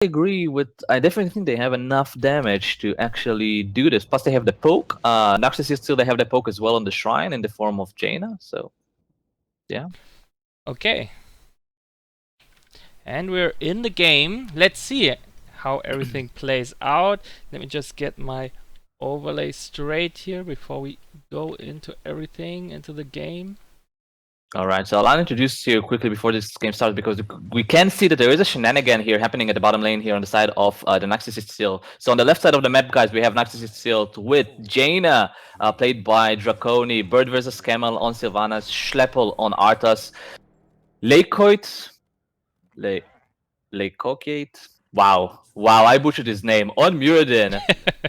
agree with. I definitely think they have enough damage to actually do this. Plus, they have the poke. Narcissist still they have the poke as well on the shrine in the form of Jaina. So, yeah. Okay. And we're in the game. Let's see how everything plays out. Let me just get my overlay straight here before we go into everything, into the game. All right, so I'll introduce you quickly before this game starts because we can see that there is a shenanigan here happening at the bottom lane here on the side of the Narcissist Seal. So on the left side of the map, guys, we have Narcissist Seal with Jaina, played by Draconi, Bird versus Camel on Sylvanas, Schleppel on Arthas, Leikoit, Leikokiate. Wow, I butchered his name on Muradin,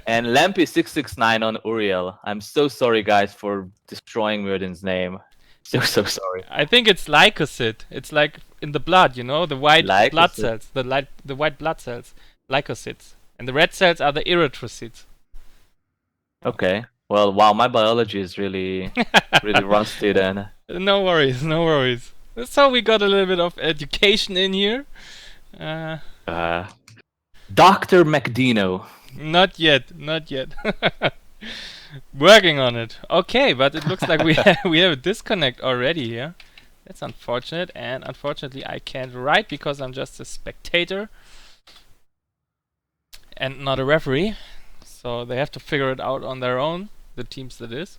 and Lampy669 on Uriel. I'm so sorry, guys, for destroying Muradin's name. So sorry. I think it's leukocyte. It's like in the blood, you know, the white blood cells, the white blood cells, leukocytes, and the red cells are the erythrocytes. Okay. Well, wow, my biology is really rusty then. No worries, no worries. So we got a little bit of education in here. Dr. MacDino. Not yet, not yet. Working on it. Okay, but it looks like we have a disconnect already here. That's unfortunate, and unfortunately I can't write because I'm just a spectator and not a referee. So they have to figure it out on their own, the teams that is.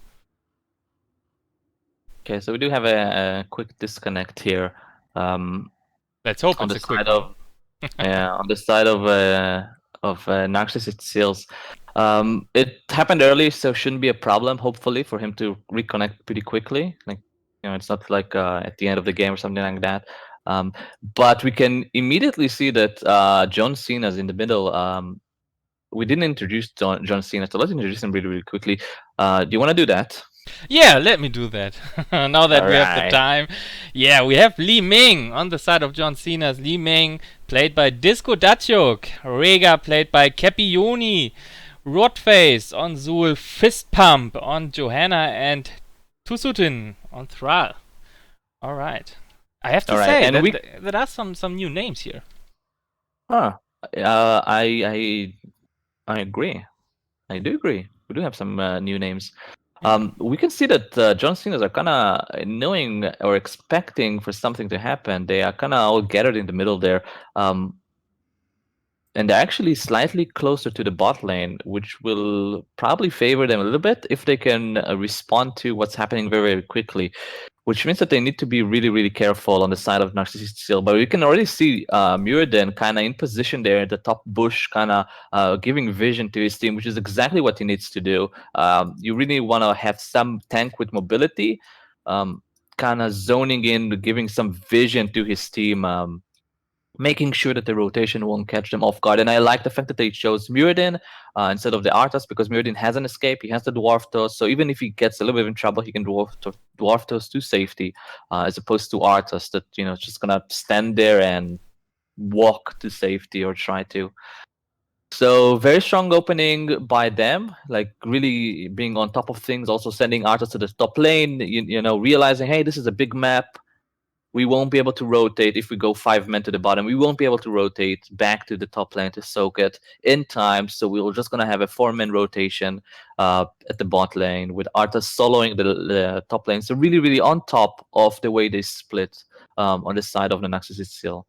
Okay, so we do have a quick disconnect here. Let's hope it's a quick one. Yeah, on the side of Narcissist Seals. It happened early, so shouldn't be a problem, hopefully, for him to reconnect pretty quickly. Like, you know, it's not like at the end of the game or something like that. But we can immediately see that John Cena's in the middle. We didn't introduce John Cena, so let's introduce him really quickly. Do you want to do that? Yeah, let me do that. Now that we have the time. Yeah, we have Li Ming on the side of John Cena's. Li Ming, played by Disco Datyuk. Rega, played by Capioni. Rodface on Zul. Fist Pump on Johanna. And Tusutin on Thrall. Alright. I have to say that there are some new names here. I agree. I do agree. We do have some new names. We can see that John Cena's are kind of knowing or expecting for something to happen. They are kind of all gathered in the middle there. And they're actually slightly closer to the bot lane, which will probably favor them a little bit if they can respond to what's happening very quickly. Which means that they need to be really careful on the side of Narcissist Seal. But we can already see Muradin kind of in position there at the top bush, kind of giving vision to his team, which is exactly what he needs to do. You really want to have some tank with mobility, kind of zoning in, giving some vision to his team, making sure that the rotation won't catch them off guard. And I like the fact that they chose Muradin instead of the Arthas, because Muradin has an escape. He has the Dwarf Toss, so even if he gets a little bit in trouble, he can Dwarf Toss to safety, as opposed to Arthas that, you know, just gonna stand there and walk to safety or try to. So very strong opening by them, like really being on top of things, also sending Arthas to the top lane, you know, realizing, hey, this is a big map. We won't be able to rotate if we go 5 men to the bottom. We won't be able to rotate back to the top lane to soak it in time. So we're just going to have a 4-man rotation at the bot lane with Arthas soloing the top lane. So really on top of the way they split on the side of the Narcissist Seal.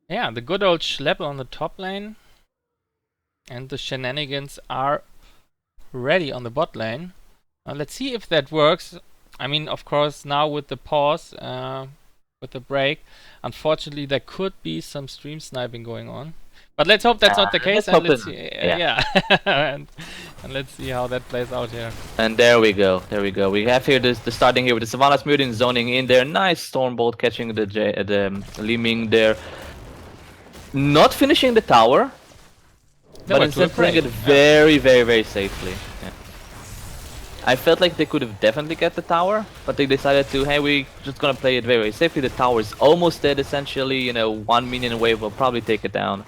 Yeah, the good old Schleppel on the top lane. And the shenanigans are ready on the bot lane. Let's see if that works. I mean, of course, now with the pause, with the break, unfortunately, there could be some stream sniping going on. But let's hope that's not the case, and let's see. And let's see how that plays out here. And there we go. We have here the starting here with the Sylvanas Muradin zoning in there. Nice Stormbolt catching the Li Ming there. Not finishing the tower, but instead playing it very safely. Yeah. I felt like they could have definitely get the tower, but they decided to, hey, we're just gonna play it very safely. The tower is almost dead, essentially. You know, 1 minion wave will probably take it down.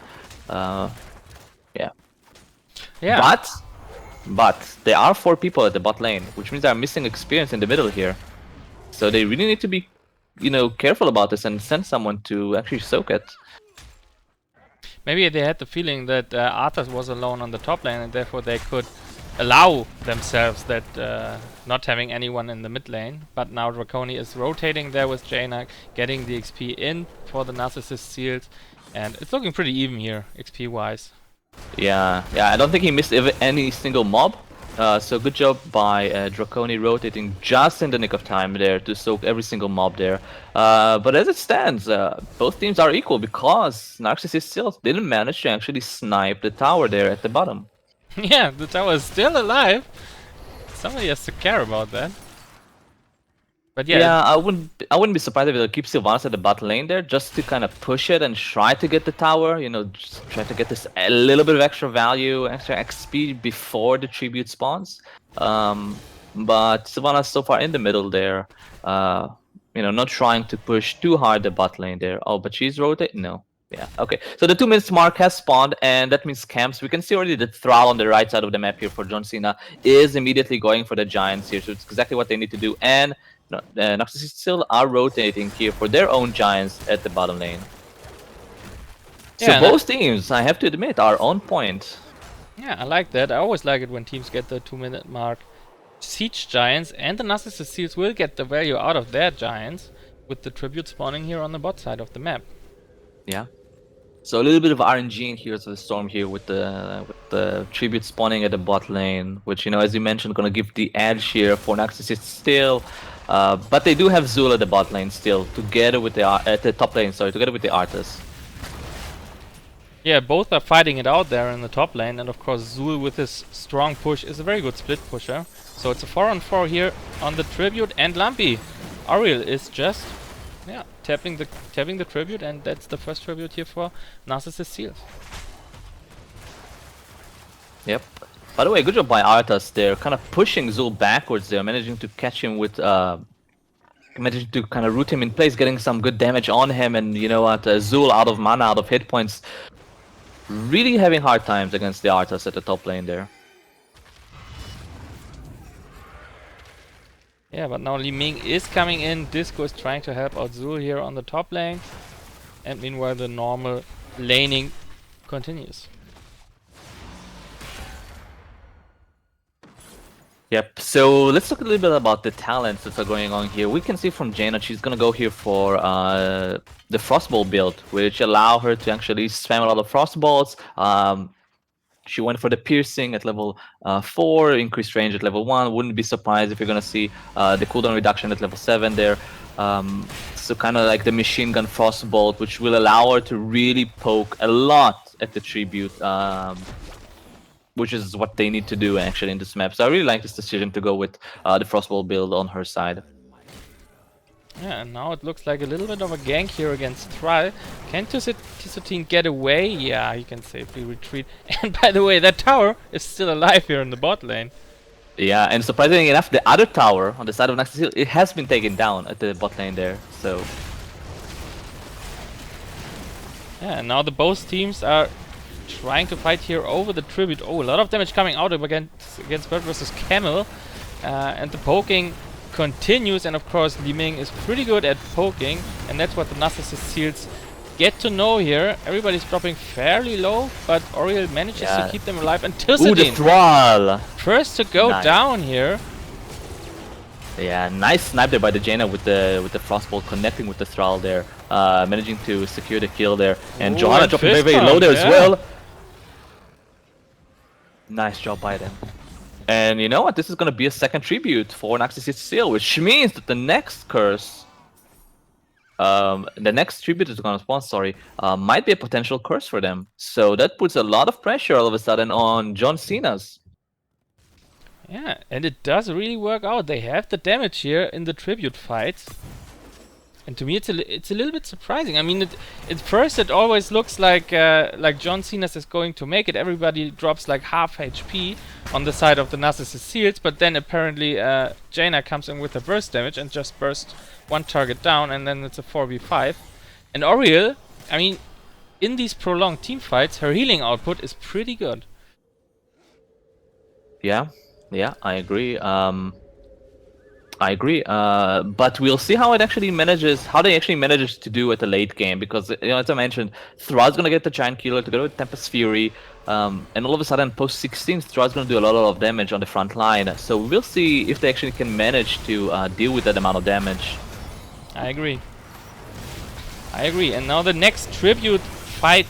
Yeah. But there are 4 people at the bot lane, which means they're missing experience in the middle here. So they really need to be, you know, careful about this and send someone to actually soak it. Maybe they had the feeling that Arthas was alone on the top lane, and therefore they could allow themselves that not having anyone in the mid lane. But now Draconi is rotating there with Jaina, getting the XP in for the Narcissist seals, and it's looking pretty even here, XP wise. Yeah, I don't think he missed any single mob. So good job by Draconi rotating just in the nick of time there to soak every single mob there. But as it stands, both teams are equal because Narcissist still didn't manage to actually snipe the tower there at the bottom. Yeah, the tower is still alive. Somebody has to care about that. But yeah, I wouldn't be surprised if they'll keep Sylvanas at the bot lane there just to kind of push it and try to get the tower, you know, just try to get this a little bit of extra value, extra XP before the tribute spawns. But Sylvanas so far in the middle there, you know, not trying to push too hard the bot lane there. Oh, but she's rotating? No. Yeah, okay. So the 2 minutes mark has spawned, and that means camps. We can see already the Thrall on the right side of the map here for John Cena is immediately going for the Giants here. So it's exactly what they need to do. And Narcissists still are rotating here for their own Giants at the bottom lane. Yeah, so both teams, I have to admit, are on point. Yeah, I like that. I always like it when teams get the 2-minute mark. Siege Giants and the Narcissist Seals will get the value out of their Giants with the tribute spawning here on the bot side of the map. Yeah. So a little bit of RNG in here to the Storm here with the tribute spawning at the bot lane, which, you know, as you mentioned, gonna give the edge here for Narcissist still. But they do have Zul at the bot lane still, together with the top lane, sorry, together with the Arthas. Yeah, both are fighting it out there in the top lane, and of course Zul with his strong push is a very good split pusher. So it's a 4-on-4 here on the tribute, and Lumpy. Ariel is just tapping the tribute, and that's the first tribute here for Narcissist Seals. Yep. By the way, good job by Arthas there, kind of pushing Zul backwards there, managing to catch him with managing to kind of root him in place, getting some good damage on him, and you know what, Zul out of mana, out of hit points, really having hard times against the Arthas at the top lane there. Yeah, but now Li Ming is coming in. Disco is trying to help out Zul here on the top lane. And meanwhile the normal laning continues. Yep, so let's talk a little bit about the talents that are going on here. We can see from Jaina, she's gonna go here for the Frostbolt build, which allow her to actually spam a lot of Frostbolts. She went for the piercing at level 4, increased range at level 1. Wouldn't be surprised if you're gonna see the cooldown reduction at level 7 there. So kind of like the machine gun Frostbolt, which will allow her to really poke a lot at the tribute, which is what they need to do actually in this map. So I really like this decision to go with the Frostbolt build on her side. Yeah, and now it looks like a little bit of a gank here against Thrall. Can Tisotine get away? Yeah, he can safely retreat. And by the way, that tower is still alive here in the bot lane. Yeah, and surprisingly enough, the other tower on the side of Narcissist, it has been taken down at the bot lane there. So yeah, and now both teams are trying to fight here over the tribute. Oh, a lot of damage coming out against Bird versus Camel. And the poking continues, and of course Li Ming is pretty good at poking, and that's what the Narcissist Seals get to know here. Everybody's dropping fairly low, but Oriel manages to keep them alive. And Ooh, the Thrall! First to go down here. Yeah, nice snipe there by the Jaina with the Frostbolt connecting with the Thrall there, managing to secure the kill there. And Johanna dropping very, very low there as well. Nice job by them. And you know what? This is going to be a second tribute for Narcissist Seal, which means that the next curse, the next tribute is going to spawn, sorry, might be a potential curse for them. So that puts a lot of pressure all of a sudden on John Cena's. Yeah, and it does really work out. They have the damage here in the tribute fights. And to me, it's a little bit surprising. I mean, at first it always looks like John Cena's is going to make it. Everybody drops like half HP on the side of the Narcissist Seals, but then apparently Jaina comes in with a burst damage and just bursts one target down, and then it's a 4v5. And Oriel, I mean, in these prolonged team fights, her healing output is pretty good. Yeah, I agree. I agree, but we'll see how they actually manages to do at the late game, because as I mentioned, Thra's gonna get the giant killer together with Tempest Fury, and all of a sudden post 16, Thra's gonna do a lot of damage on the front line. So we'll see if they actually can manage to deal with that amount of damage. I agree. I agree. And now the next tribute fight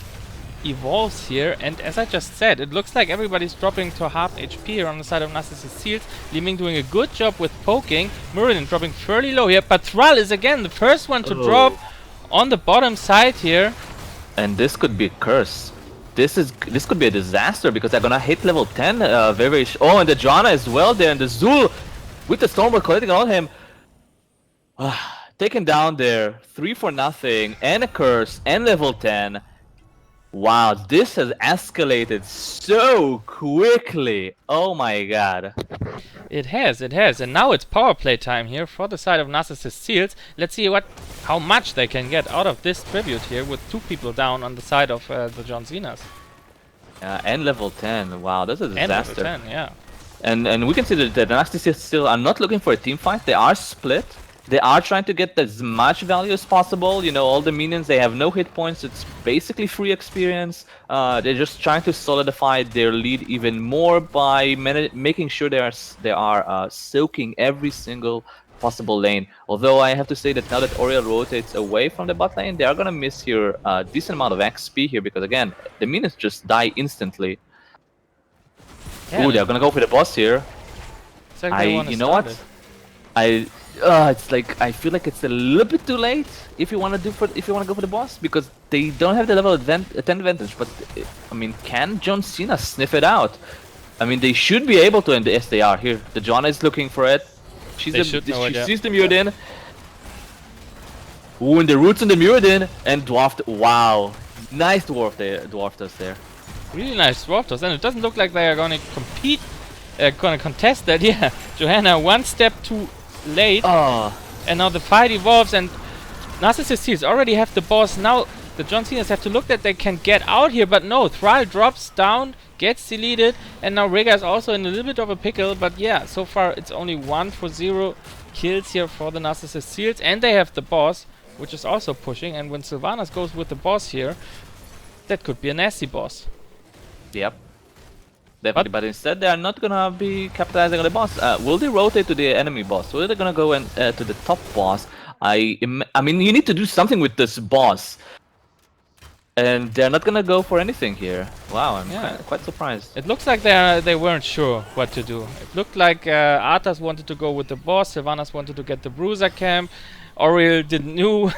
evolves here, and as I just said, it looks like everybody's dropping to half HP here on the side of Narcissist Seals. Liming doing a good job with poking. Muradin dropping fairly low here, but Thrall is again the first one to drop on the bottom side here. And this could be a curse. This could be a disaster, because they're gonna hit level 10 very oh, and the Johanna as well there, and the Zul with the Stormbird collecting on him. Taken down there, 3 for nothing, and a curse, and level 10. Wow, this has escalated so quickly. Oh my god. It has, and now it's power play time here for the side of Narcissist Seals. Let's see how much they can get out of this tribute here with 2 people down on the side of the John Cenas. And level 10. Wow, this is a disaster. And level 10, yeah. And we can see that the Narcissists still are not looking for a team fight. They are split. They are trying to get as much value as possible. All the minions, they have no hit points. It's basically free experience. They're just trying to solidify their lead even more by making sure they are soaking every single possible lane. Although I have to say that now that Oriel rotates away from the bot lane, they are gonna miss here a decent amount of XP here, because again, the minions just die instantly. Yeah, Ooh, they're gonna go for the boss here. You know what? It's like I feel like it's a little bit too late if you want to go for the boss, because they don't have the level 10 advantage. But I mean, can John Cena sniff it out? I mean, they should be able to, and yes, they are here. The Johanna is looking for it. She sees the Muradin. Ooh, and the roots in the Muradin, and dwarfed. Wow, nice dwarf there. Really nice dwarf toss, and it doesn't look like they are gonna compete, gonna contest that. Yeah, Johanna one step too late, and now the fight evolves, and Narcissist Seals already have the boss. Now the John Cenas have to look that they can get out here, but no, Thrall drops down, gets deleted, and now Rega is also in a little bit of a pickle. But yeah, so far it's only 1 for 0 kills here for the Narcissist Seals, and they have the boss, which is also pushing. And when Sylvanas goes with the boss here, that could be a nasty boss. Yep. Definitely, but instead they are not gonna be capitalizing on the boss. Will they rotate to the enemy boss? Will they gonna go to the top boss? I mean, you need to do something with this boss, and they're not gonna go for anything here. Wow, I'm quite surprised. It looks like they weren't sure what to do. It looked like Arthas wanted to go with the boss, Sylvanas wanted to get the Bruiser camp, Oriel didn't know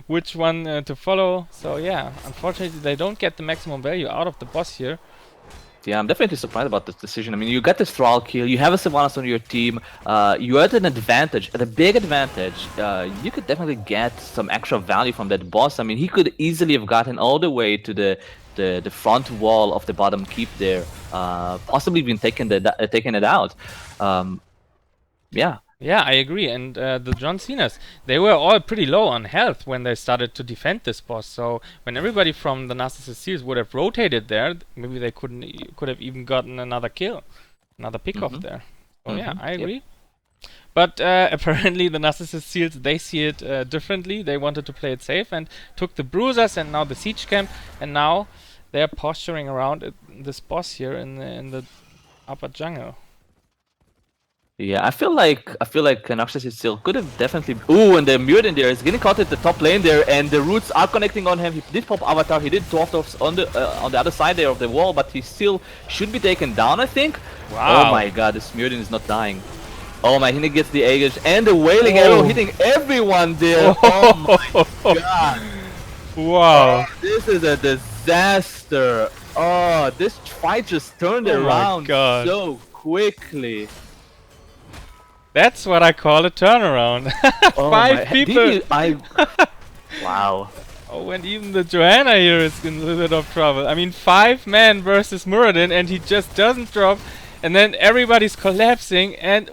which one to follow. So yeah, unfortunately they don't get the maximum value out of the boss here. Yeah, I'm definitely surprised about this decision. I mean, you got this Thrall kill, you have a Sylvanas on your team, you're at an advantage, at a big advantage. You could definitely get some extra value from that boss. I mean, he could easily have gotten all the way to the front wall of the bottom keep there, possibly even taken it out. Yeah. Yeah, I agree. And the John Cenas, they were all pretty low on health when they started to defend this boss. So when everybody from the Narcissist Seals would have rotated there, maybe they could have even gotten another kill, another pick off there. So yeah, I agree. Yep. But apparently the Narcissist Seals, they see it differently. They wanted to play it safe and took the Bruisers and now the Siege Camp, and now they're posturing around this boss here in the upper jungle. Yeah, I feel like Narcissist still could have definitely. Ooh, and the Muradin there is getting caught at the top lane there, and the roots are connecting on him. He did pop Avatar, he did Dwarf Toss on the other side there of the wall, but he still should be taken down, I think. Wow. Oh my god, this Muradin is not dying. Oh my, he gets the Aegis and the Wailing Arrow hitting everyone there. Oh my god. Wow. Oh, this is a disaster. Oh, this fight just turned around so quickly. That's what I call a turnaround. Oh 5 people. Wow. Oh, and even the Johanna here is in a little bit of trouble. I mean, 5 men versus Muradin, and he just doesn't drop, and then everybody's collapsing. And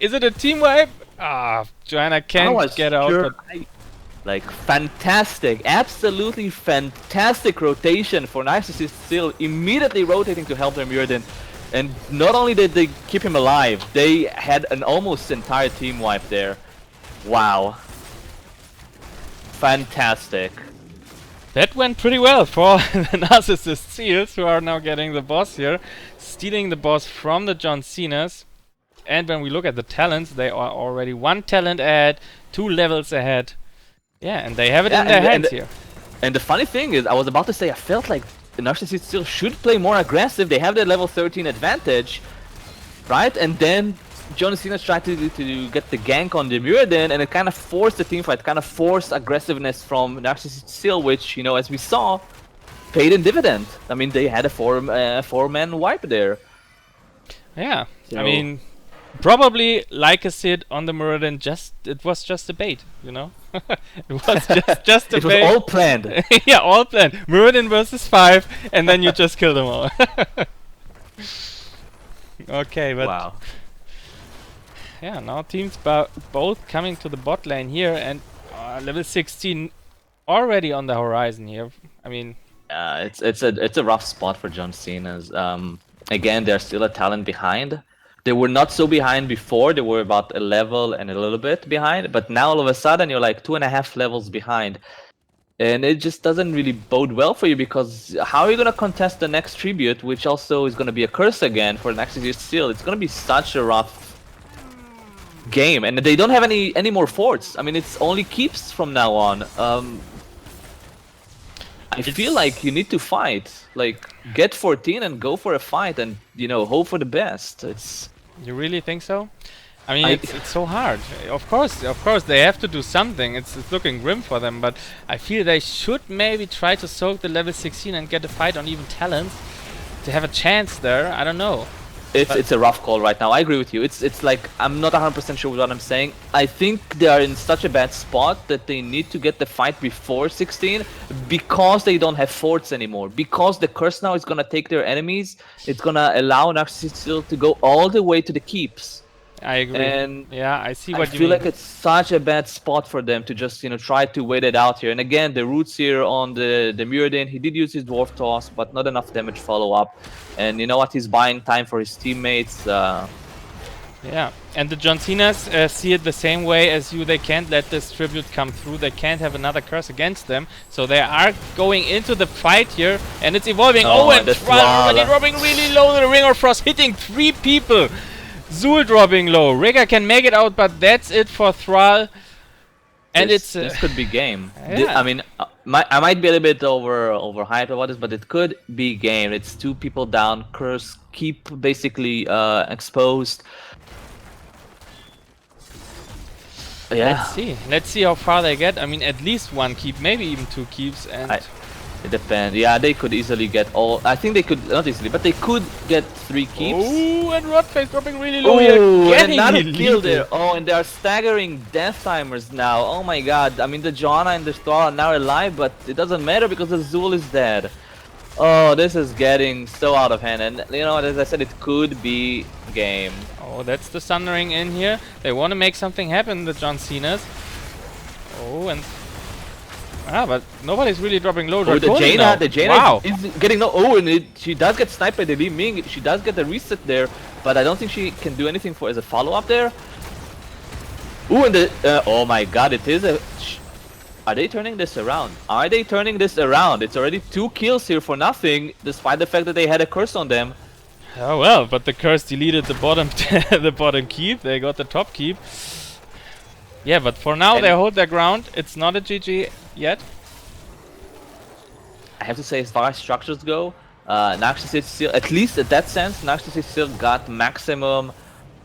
is it a team wipe? Ah, Johanna can't get out. Like, fantastic, absolutely fantastic rotation for Narcissist, still immediately rotating to help their Muradin. And not only did they keep him alive, they had an almost entire team wipe there. Wow. Fantastic. That went pretty well for the Narcissist Seals, who are now getting the boss here, stealing the boss from the John Cenas. And when we look at the talents, they are already 1 talent ahead, 2 levels ahead. Yeah, and they have it in their hands here. And the funny thing is, I was about to say, I felt like the Narcissist still should play more aggressive. They have the level 13 advantage, right? And then John Cena tried to get the gank on the Muradin, and it kind of forced the team fight, kind of forced aggressiveness from Narcissist Steel, which, you know, as we saw, paid in dividend. I mean, they had a four-man wipe there. Yeah, So, I mean, probably like a Sid on the Muradin, it was just a bait, you know? It was just a it bait. was all planned. Yeah, all planned. Muradin versus 5, and then you just kill them all. Okay, but Wow. yeah, now teams both coming to the bot lane here, and level 16 already on the horizon here. I mean, it's a rough spot for John Cena's. Again, they're still a talent behind. They were not so behind before. They were about a level and a little bit behind, but now all of a sudden you're like 2.5 levels behind, and it just doesn't really bode well for you, because how are you gonna contest the next tribute, which also is gonna be a curse again for next year's Steel? It's gonna be such a rough game, and they don't have any more forts. I mean, it's only keeps from now on. I feel like you need to fight. Like, get 14 and go for a fight, and, you know, hope for the best. you really think so? I mean, it's so hard. Of course, they have to do something. It's looking grim for them, but I feel they should maybe try to soak the level 16 and get a fight on even talents to have a chance there. I don't know. It's a rough call right now. I agree with you. It's like, I'm not 100% sure with what I'm saying. I think they are in such a bad spot that they need to get the fight before 16, because they don't have forts anymore. Because the curse now is gonna take their enemies. It's gonna allow Narcissist still to go all the way to the keeps. I agree. And yeah, I see what you mean. I feel like it's such a bad spot for them to just, you know, try to wait it out here. And again, the roots here on the Muradin, he did use his Dwarf Toss, but not enough damage follow-up. And you know what? He's buying time for his teammates. Yeah, and the John Cenas see it the same way as you. They can't let this tribute come through. They can't have another curse against them. So they are going into the fight here, and it's evolving. Oh, and Thrall already dropping really low. The Ring of Frost hitting 3 people. Zul dropping low. Rigger can make it out, but that's it for Thrall. And this could be game. Yeah. I mean, I might be a little bit overhyped about this, but it could be game. It's 2 people down. Curse keep basically exposed. Yeah. Let's see how far they get. I mean, at least 1 keep, maybe even 2 keeps, and it depends. Yeah, they could easily get all. I think they could, not easily, but they could get 3 keeps. Oh, and Rodface dropping really low here. And another kill there. Oh, and they are staggering death timers now. Oh my god. I mean, the Joanna and the Thrall are now alive, but it doesn't matter because the Zul is dead. Oh, this is getting so out of hand. And you know what, as I said, it could be game. Oh, that's the Sundering in here. They want to make something happen, the John Cenas. Oh, and but nobody's really dropping low. Oh, the Jaina wow. is getting no. Oh, and she does get sniped by the Li Ming. She does get the reset there, but I don't think she can do anything for as a follow-up there. Ooh, and the oh my god, it is a. Are they turning this around? Are they turning this around? It's already 2 kills here for nothing, despite the fact that they had a curse on them. Oh well, but the curse deleted the bottom the bottom keep. They got the top keep. Yeah, but for now they hold their ground. It's not a GG yet. I have to say, as far as structures go, Narcissist still, at least in that sense, Narcissist still got maximum,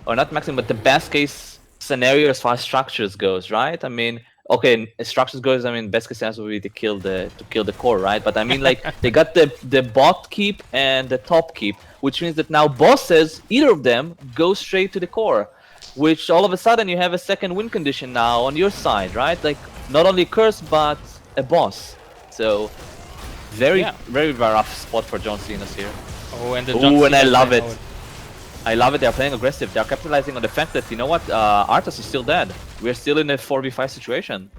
or not maximum, but the best case scenario as far as structures goes, right? I mean, okay, as structures goes, I mean, best case scenario would be to kill the core, right? But I mean, like, they got the bot keep and the top keep, which means that now bosses, either of them, go straight to the core. Which all of a sudden you have a second win condition now on your side, right? Like, not only a curse, but a boss. So, very rough spot for John Cena's here. Oh, and and I love it. I love it. They're playing aggressive. They're capitalizing on the fact that, you know what, Arthas is still dead. We're still in a 4v5 situation.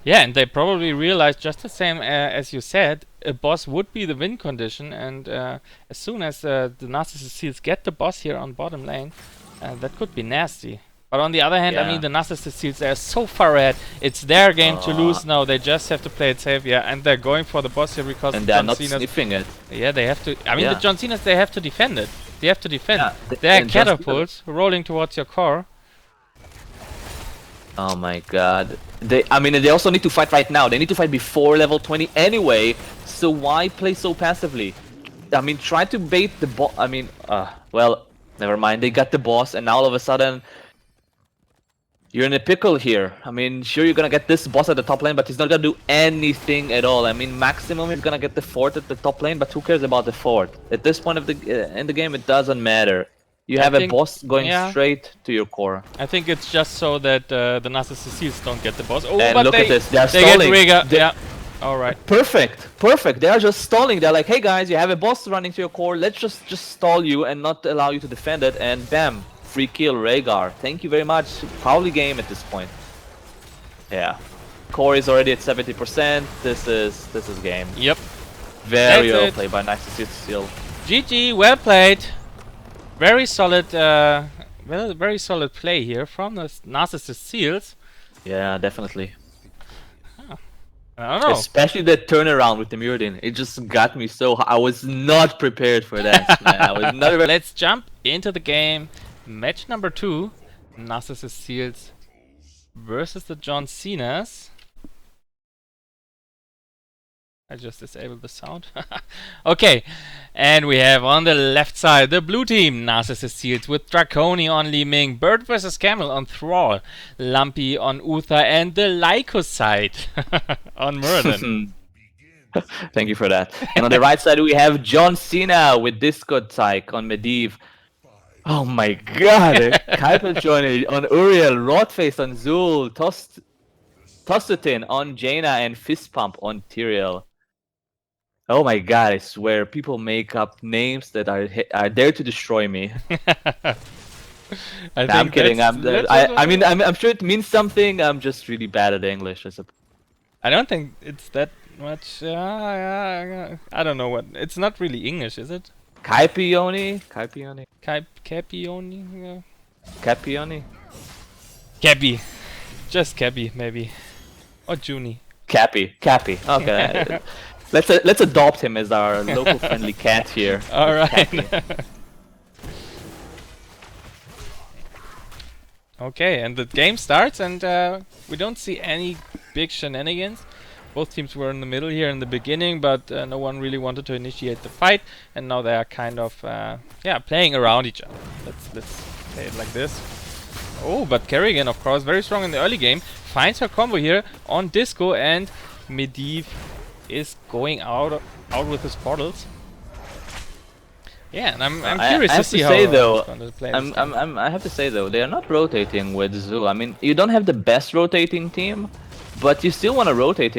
Yeah, and they probably realized just the same as you said. a boss would be the win condition, and as soon as the Narcissist Seals get the boss here on bottom lane, that could be nasty. But on the other hand, I mean, the Narcissist Seals, they're so far ahead. It's their game to lose now. They just have to play it safe, and they're going for the boss here because and they're not sniffing it. Yeah, they have to. I mean, the John Cenas, they have to defend it. They have to defend. Yeah, they're catapults rolling towards your core. Oh my god. I mean, they also need to fight right now. They need to fight before level 20 anyway. So why play so passively? I mean, try to bait the boss. I mean, well, never mind. They got the boss, and now all of a sudden, you're in a pickle here. I mean, sure, you're gonna get this boss at the top lane, but he's not gonna do anything at all. I mean, maximum he's gonna get the fort at the top lane, but who cares about the fort? At this point of the in the game, it doesn't matter. You have a boss going straight to your core. I think it's just so that the Narcissist Seals don't get the boss. Oh, and but look at this. They're they stalling. get Rigger. All right. Perfect. Perfect. They are just stalling. They're like, hey guys, you have a boss running to your core. Let's just stall you and not allow you to defend it. And bam, free kill, Rhaegar. Thank you very much. Probably game at this point. Yeah. Core is already at 70%. This is game. Yep. Very well played by Narcissist Seal. GG. Well played. Very solid. Very solid play here from the Narcissist Seals. Yeah, definitely. I don't know. Especially the turnaround with the Muradin. It just got me so I was not prepared for that, man. I was not. Let's jump into the game. Match number 2. Narcissist Seals versus the John Cenas. I just disabled the sound. Okay, and we have on the left side the blue team, Narcissist Seals with Draconi on Li Ming, Bird vs Camel on Thrall, Lumpy on Uther, and the Lycos side on Muradin. Thank you for that. And on the right side we have John Cena with Discord Tyke on Medivh. Oh my god! Carvisjocker on Uriel, Rotface on Zul, Tostatin on Jaina, and Fist Pump on Tyrael. Oh my god, I swear, people make up names that are there to destroy me. I'm kidding. I mean, I'm sure it means something. I'm just really bad at English. I don't think it's that much. I don't know what. It's not really English, is it? Capioni? Capioni? Yeah. Capioni? Cappy. Just Cappy, maybe. Or Junie. Cappy. Okay. Let's adopt him as our local friendly cat here. Alright. Okay, and the game starts, and we don't see any big shenanigans. Both teams were in the middle here in the beginning, but no one really wanted to initiate the fight, and now they are kind of playing around each other. Let's play it like this. Oh, but Kerrigan, of course, very strong in the early game, finds her combo here on Disco, and Medivh is going out with his portals. Yeah, and I'm curious to see how he's going to play. I have to say though, they are not rotating with Zu. I mean, you don't have the best rotating team, but you still want to rotate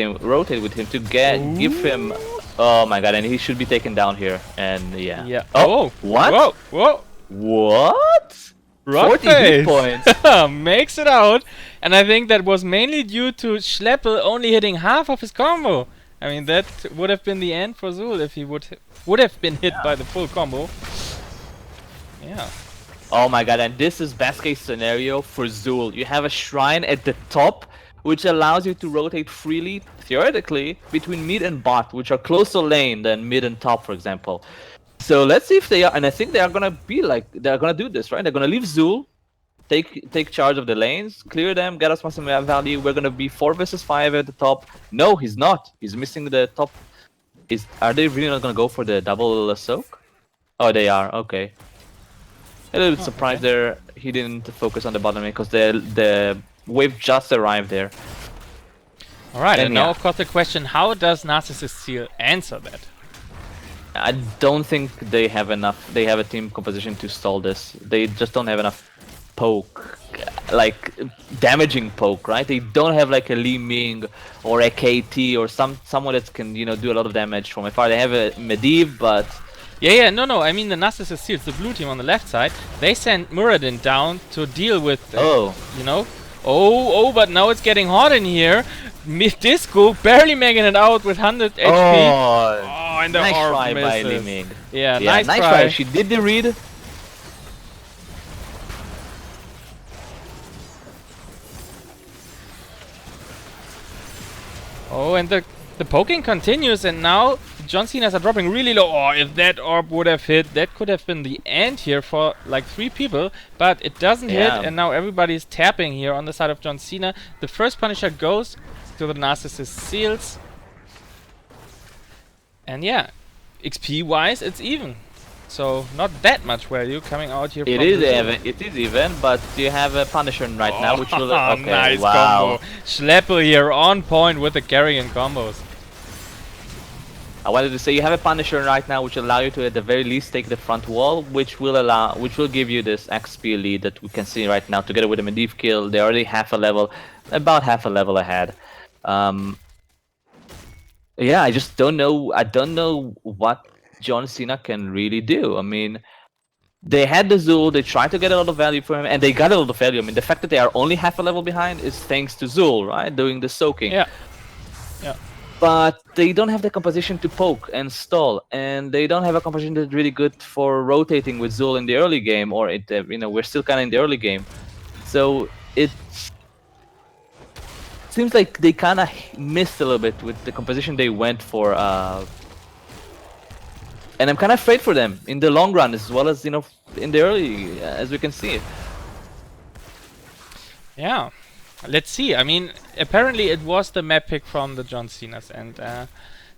with him to give him. Oh my god, and he should be taken down here. And yeah. Oh, what? Whoa! What? 40 hit points. Makes it out, and I think that was mainly due to Schleppel only hitting half of his combo. I mean, that would have been the end for Zul if he would have been hit by the full combo. Yeah. Oh my god, and this is best case scenario for Zul. You have a shrine at the top, which allows you to rotate freely, theoretically, between mid and bot, which are closer lane than mid and top, for example. So let's see if they are, and I think they are gonna be like, they're gonna do this, right? They're gonna leave Zul, take charge of the lanes, clear them, get us maximum value. We're gonna be 4 vs 5 at the top. No, he's not. He's missing the top. Are they really not gonna go for the double soak? Oh, they are. Okay. A little bit surprised there. He didn't focus on the bottom lane because the wave just arrived there. All right, and now of course the question: how does Narcissist Seal answer that? I don't think they have enough. They have a team composition to stall this. They just don't have enough poke, like damaging poke, right? They don't have like a Li Ming or a KT or someone that can, you know, do a lot of damage from afar. They have a Medivh, but no. I mean the Narcissist Seals, the blue team on the left side, they send Muradin down to deal with, you know, Oh, but now it's getting hot in here. Disco barely making it out with 100 HP. Oh, And the nice orb try by misses. Liming. Yeah, Yeah, nice nice try. try. She did the read. Oh, and the poking continues, and now John Cena's are dropping really low. Oh, if that orb would have hit, that could have been the end here for like 3 people, but it doesn't hit, and now everybody's tapping here on the side of John Cena. The first Punisher goes to the Narcissist Seals. And yeah, XP-wise, it's even. So, not that much value coming out here from It is even, but you have a Punisher right now, which will... Okay, nice wow. combo. Schleppel here on point with the carrying combos. I wanted to say you have a Punisher right now, which will allow you to at the very least take the front wall, which will give you this XP lead that we can see right now. Together with the Medivh kill, they're already about half a level ahead. Yeah, I just don't know. I don't know what John Cena can really do. I mean, they had the Zul, they tried to get a lot of value for him, and they got a lot of value. I mean, the fact that they are only half a level behind is thanks to Zul, right? Doing the soaking. Yeah. Yeah. But they don't have the composition to poke and stall, and they don't have a composition that's really good for rotating with Zul in the early game, or we're still kind of in the early game. So it seems like they kind of missed a little bit with the composition they went for. And I'm kind of afraid for them in the long run, as well as, in the early, as we can see. Yeah. Let's see. I mean, apparently it was the map pick from the John Cenas, and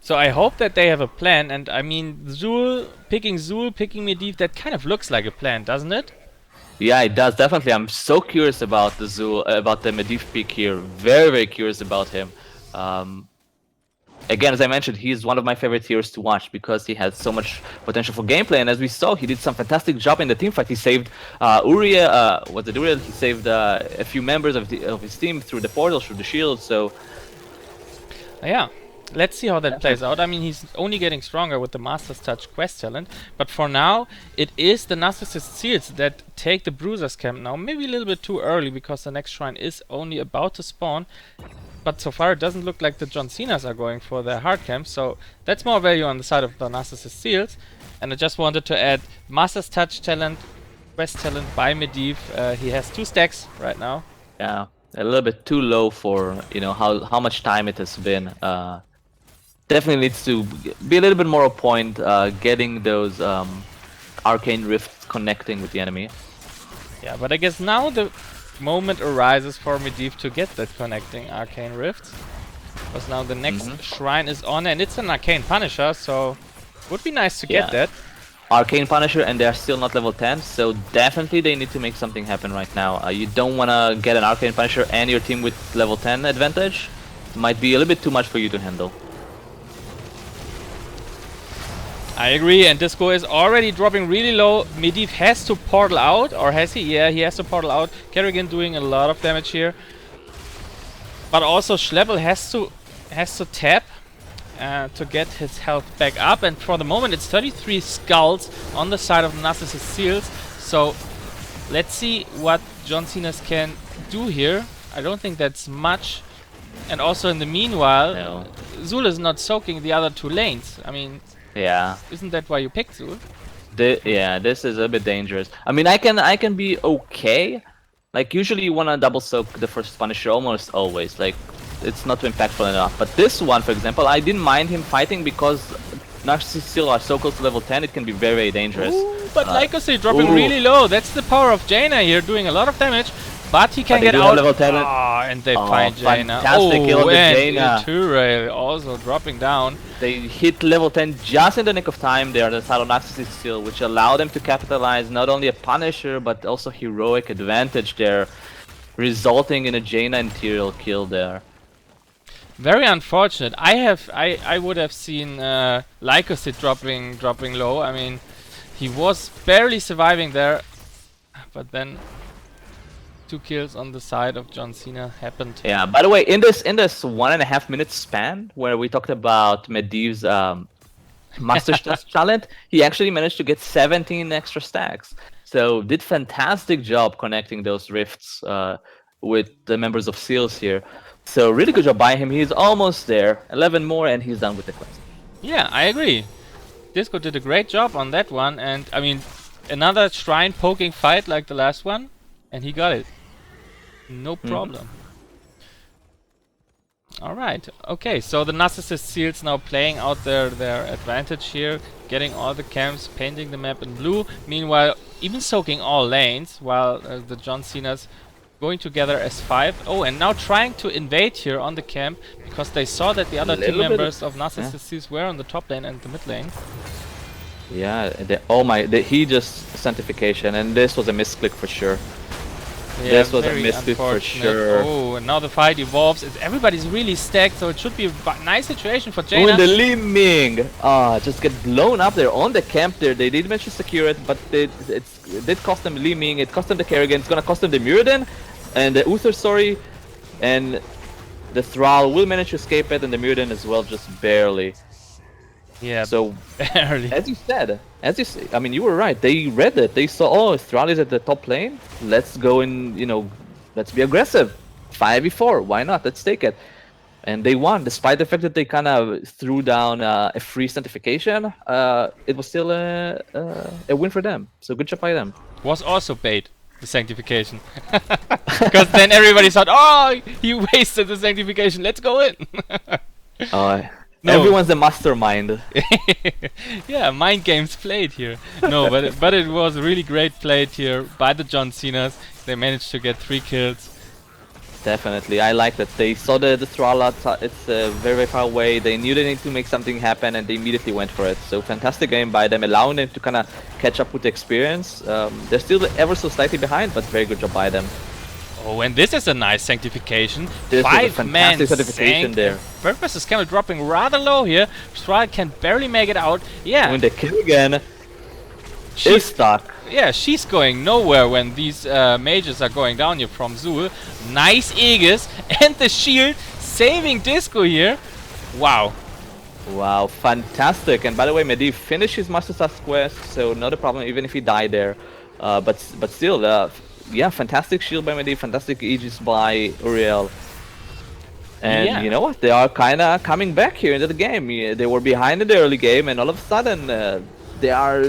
so I hope that they have a plan. And I mean, picking Medivh, that kind of looks like a plan, doesn't it? Yeah, it does, definitely. I'm so curious about the Medivh pick here. Very, very curious about him. Again, as I mentioned, he's one of my favorite heroes to watch because he has so much potential for gameplay, and as we saw, he did some fantastic job in the team fight. He saved Uriel, He saved a few members of his team through the portal, through the shield, so... Yeah, let's see how that plays out. I mean, he's only getting stronger with the Master's Touch quest talent, but for now, it is the Narcissist Seals that take the Bruiser's camp now. Maybe a little bit too early because the next shrine is only about to spawn. But so far it doesn't look like the John Cenas are going for their hard camp, so that's more value on the side of the Narcissist Seals. And I just wanted to add Master's Touch talent, quest talent by Medivh. He has 2 stacks right now. Yeah, a little bit too low for how much time it has been. Definitely needs to be a little bit more on point, getting those arcane rifts connecting with the enemy. Yeah, but I guess now the moment arises for Medivh to get that connecting arcane rifts, because now the next shrine is on, and it's an arcane Punisher, so would be nice to get that. Arcane Punisher, and they're still not level 10, so definitely they need to make something happen right now. You don't want to get an Arcane Punisher and your team with level 10 advantage. Might be a little bit too much for you to handle. I agree, and Disco is already dropping really low. Medivh has to portal out, or has he? Yeah, he has to portal out. Kerrigan doing a lot of damage here. But also Schleppel has to tap to get his health back up, and for the moment it's 33 skulls on the side of the Narcissist Seals. So let's see what John Cena's can do here. I don't think that's much. And also in the meanwhile, Zul is not soaking the other 2 lanes. I mean... Yeah. Isn't that why you picked Zul? Yeah, this is a bit dangerous. I mean, I can be okay. Like, usually you want to double soak the first Punisher almost always. Like, it's not too impactful enough. But this one, for example, I didn't mind him fighting because Narcissists still are so close to level 10, it can be very, very dangerous. Ooh, but like I say, dropping really low. That's the power of Jaina here, doing a lot of damage. But he can get out. Level 10. And they find Jaina. Fantastic kill on the and Jaina. Turel also dropping down. They hit level 10 just in the nick of time. They are the side of Narcissist still, which allow them to capitalize not only a Punisher, but also heroic advantage there, resulting in a Jaina and Turel kill there. Very unfortunate. I would have seen Lycosid dropping low. I mean, he was barely surviving there, but then 2 kills on the side of John Cena happened. Yeah. By the way, in this 1.5 minute span where we talked about Medivh's Master talent, he actually managed to get 17 extra stacks. So did fantastic job connecting those rifts with the members of Seals here. So really good job by him. He's almost there. 11 more and he's done with the quest. Yeah, I agree. Disco did a great job on that one, and I mean, another shrine poking fight like the last one, and he got it. No problem. Alright, okay, so the Narcissist Seals now playing out their advantage here, getting all the camps, painting the map in blue, meanwhile even soaking all lanes, while the John Cenas going together as 5. Oh, and now trying to invade here on the camp, because they saw that the other team members of Narcissist Seals were on the top lane and the mid lane. Yeah, he just sanctification, and this was a misclick for sure. Yeah, this was a misclick for sure. Oh, and now the fight evolves. Everybody's really stacked, so it should be a nice situation for Jaina. Oh, and the Li Ming just get blown up there on the camp there. They did manage to secure it, but it did cost them Li Ming. It cost them the Kerrigan. It's gonna cost them the Muradin and the Uther, sorry, and the Thrall will manage to escape it, and the Muradin as well, just barely. Yeah, so barely. as you said, I mean, you were right. They read it. They saw, oh, Thrall is at the top lane. Let's go and, you know, let's be aggressive. 5v4. Why not? Let's take it. And they won, despite the fact that they kind of threw down a free sanctification. It was still a win for them. So good job by them. Was also bait, the sanctification. Because then everybody thought, oh, he wasted the sanctification. Let's go in. No. Everyone's a mastermind. Yeah, mind games played here. No, but it was really great played here by the John Cenas. They managed to get 3 kills. Definitely, I like that. They saw the Thrall, it's very, very far away. They knew they need to make something happen, and they immediately went for it. So fantastic game by them, allowing them to kind of catch up with the experience. They're still ever so slightly behind, but very good job by them. Oh, and this is a nice sanctification. This 5-man sanctification there. Bird vs. Camel dropping rather low here. Thrall can barely make it out. Yeah. When the kill again is stuck. Yeah, she's going nowhere when these mages are going down here from Zul. Nice Aegis and the shield saving Disco here. Wow. Wow, fantastic. And by the way, Medivh finished his Master Task quest, so not a problem even if he died there. But still, yeah, fantastic shield by Medivh, fantastic Aegis by Uriel. And you know what? They are kind of coming back here into the game. Yeah, they were behind in the early game, and all of a sudden, they are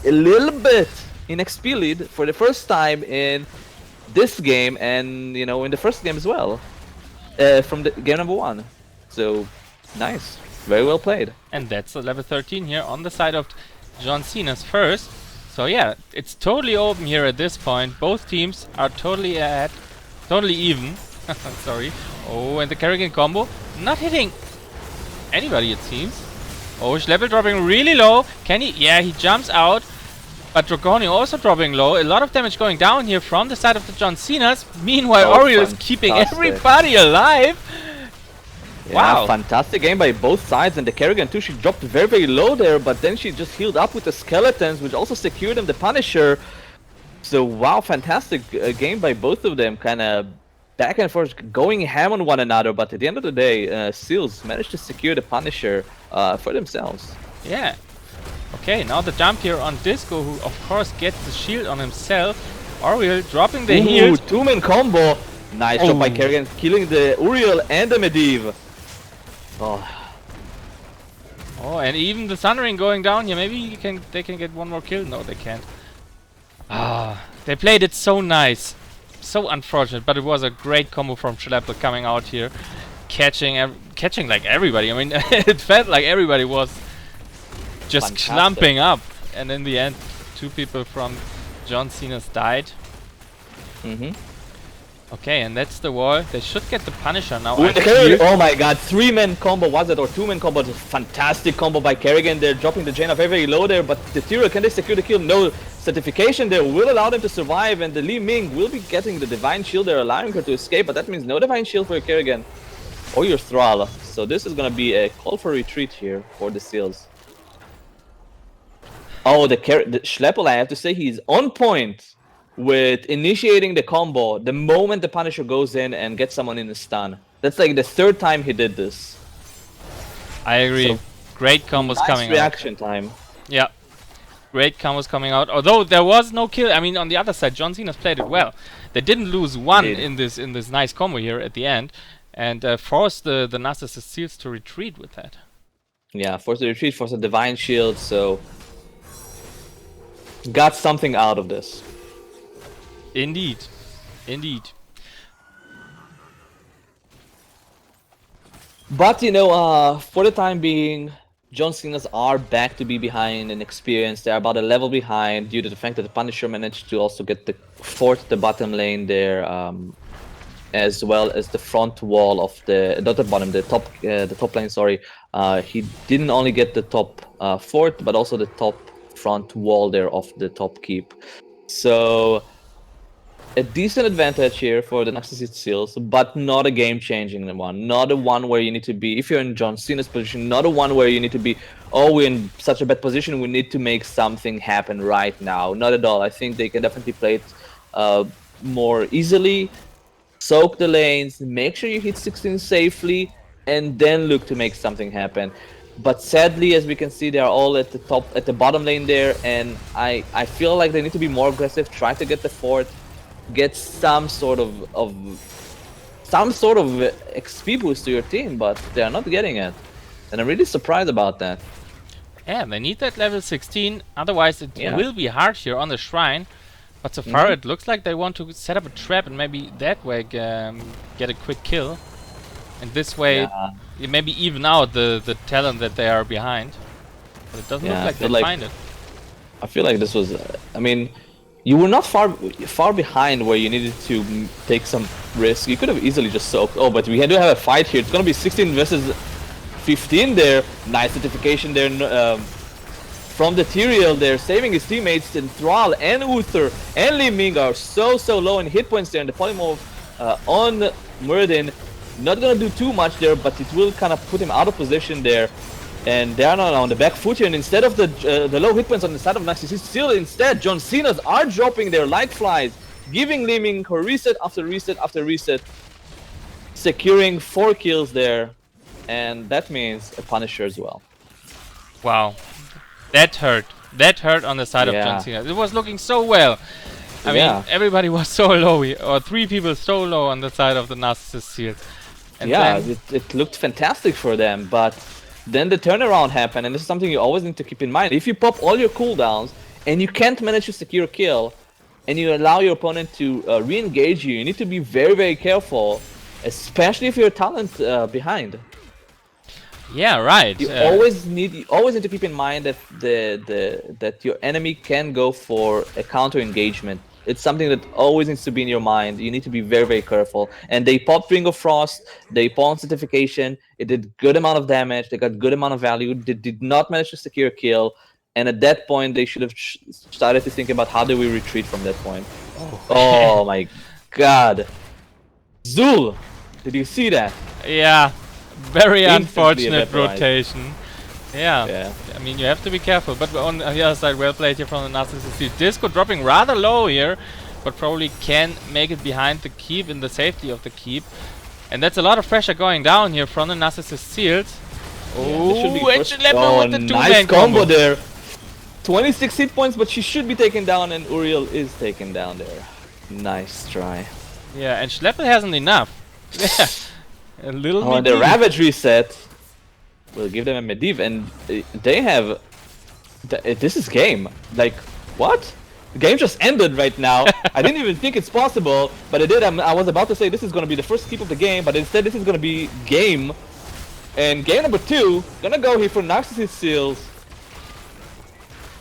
a little bit in XP lead for the first time in this game, and you know, in the first game as well, from the game number 1. So nice, very well played. And that's the level 13 here on the side of John Cena's first. So yeah, it's totally open here at this point. Both teams are totally ahead, totally even. Sorry. Oh, and the Kerrigan combo not hitting anybody, it seems. Oh, level dropping really low. Can he? Yeah, he jumps out. But Dragoni also dropping low. A lot of damage going down here from the side of the John Cenas. Meanwhile, Oriel is keeping everybody alive. Yeah, wow. Fantastic game by both sides, and the Kerrigan too, she dropped very, very low there, but then she just healed up with the skeletons, which also secured them the Punisher. So wow, fantastic game by both of them, kind of back and forth, going ham on one another, but at the end of the day, Seals managed to secure the Punisher for themselves. Yeah. Okay, now the jump here on Disco, who of course gets the shield on himself. Oriel dropping the heal. 2-man combo. Nice job by Kerrigan, killing the Uriel and the Medivh. Oh, and even the Thundering going down here. Maybe they can get one more kill. No, they can't. They played it so nice. So unfortunate, but it was a great combo from Schleppel coming out here, catching like everybody. I mean, it felt like everybody was just clumping up, and in the end, 2 people from John Cena's died. Okay, and that's the wall. They should get the Punisher now. Oh my god, 3-man combo was it, or 2-man combo? Just fantastic combo by Kerrigan. They're dropping the Jaina very, very low there, but the Tyrael, can they secure the kill? No. Certification there will allow them to survive, and the Li Ming will be getting the Divine Shield. They're allowing her to escape, but that means no Divine Shield for Kerrigan or your Thrall. So this is gonna be a call for retreat here for the Seals. Oh, the Schleppel, I have to say, he's on point with initiating the combo the moment the Punisher goes in and gets someone in the stun. That's like the 3rd time he did this. I agree. So, great combos nice coming reaction time. Yeah. Great combos coming out. Although there was no kill. I mean, on the other side, John Cena's played it well. They didn't lose one Indeed. in this nice combo here at the end, and forced the Narcissist Seals to retreat with that. Yeah, force the retreat, force a divine shield, so got something out of this. Indeed, indeed. But you know, for the time being, John Cena's are back to be behind in experience. They're about a level behind due to the fact that the Punisher managed to also get the fort the bottom lane there, as well as the front wall of not the bottom, the top lane. Sorry, he didn't only get the top fort, but also the top front wall there of the top keep. So a decent advantage here for the Narcissist Seals, but not a game-changing one. Not a one where you need to be, if you're in John Cena's position, not a one where you need to be, oh, we're in such a bad position, we need to make something happen right now. Not at all. I think they can definitely play it more easily, soak the lanes, make sure you hit 16 safely, and then look to make something happen. But sadly, as we can see, they are all at the bottom lane there, and I feel like they need to be more aggressive, try to get the fort, get some sort of XP boost to your team, but they are not getting it, and I'm really surprised about that. Yeah, they need that level 16, otherwise it will be hard here on the shrine. But so far it looks like they want to set up a trap and maybe that way get a quick kill. And this way maybe even out the talent that they are behind. But it doesn't look like they find it. I feel like this was, I mean, you were not far behind where you needed to take some risk. You could have easily just soaked. Oh, but we do have a fight here. It's gonna be 16 versus 15 there. Nice certification there from the Tyrael there, saving his teammates. And Thrall and Uther and Li Ming are so low in hit points there. And the polymorph on Muradin, not gonna do too much there, but it will kind of put him out of position there. And they are now on the back foot here, and instead of the low hit points on the side of Narcissist, still instead John Cena's are dropping their light flies, giving Li Ming her reset after reset after reset, securing 4 kills there, and that means a Punisher as well. Wow, that hurt. That hurt on the side of John Cena. It was looking so well. I mean, everybody was so low, or 3 people so low on the side of the Narcissist Seals. And it looked fantastic for them, but then the turnaround happened, and this is something you always need to keep in mind. If you pop all your cooldowns and you can't manage to secure a kill, and you allow your opponent to re-engage you, you need to be very careful, especially if you're talent behind. Yeah, right. You always need to keep in mind that that your enemy can go for a counter engagement. It's something that always needs to be in your mind. You need to be very careful. And they popped Ring of Frost, they pawned certification, it did good amount of damage, they got good amount of value, they did not manage to secure a kill, and at that point they should have started to think about how do we retreat from that point. Oh my god. Zul! Did you see that? Yeah. Very unfortunate rotation. Yeah. I mean, you have to be careful. But on the other side, well played here from the Narcissist. Disco dropping rather low here, but probably can make it behind the keep in the safety of the keep. And that's a lot of pressure going down here from the Narcissist Seals. Oh, and Schlepper with the 2-man combo there. 26 hit points, but she should be taken down, and Uriel is taken down there. Nice try. Yeah, and Schlepper hasn't enough. Yeah, a little bit. And the Ravage reset will give them a Medivh, and they have. This is game. Like, what? The game just ended right now. I didn't even think it's possible, but it did. I was about to say this is going to be the first keep of the game, but instead this is going to be game. And game number 2, gonna go here for Narcissist Seals.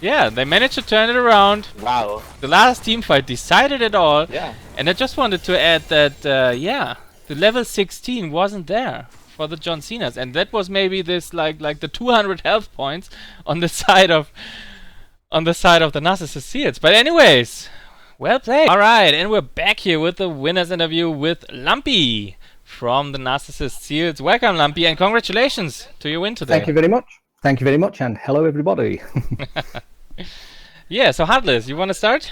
Yeah, they managed to turn it around. Wow. The last team fight decided it all. Yeah. And I just wanted to add that, yeah, the level 16 wasn't there for the John Cenas, and that was maybe this like the 200 health points on the side of the Narcissist Seals. But anyways, well played. All right, and we're back here with the winners interview with Lumpy from the Narcissist Seals. Welcome, Lumpy, and congratulations to your win today. Thank you very much. Thank you very much, and hello everybody. Yeah, so Heartless, you want to start?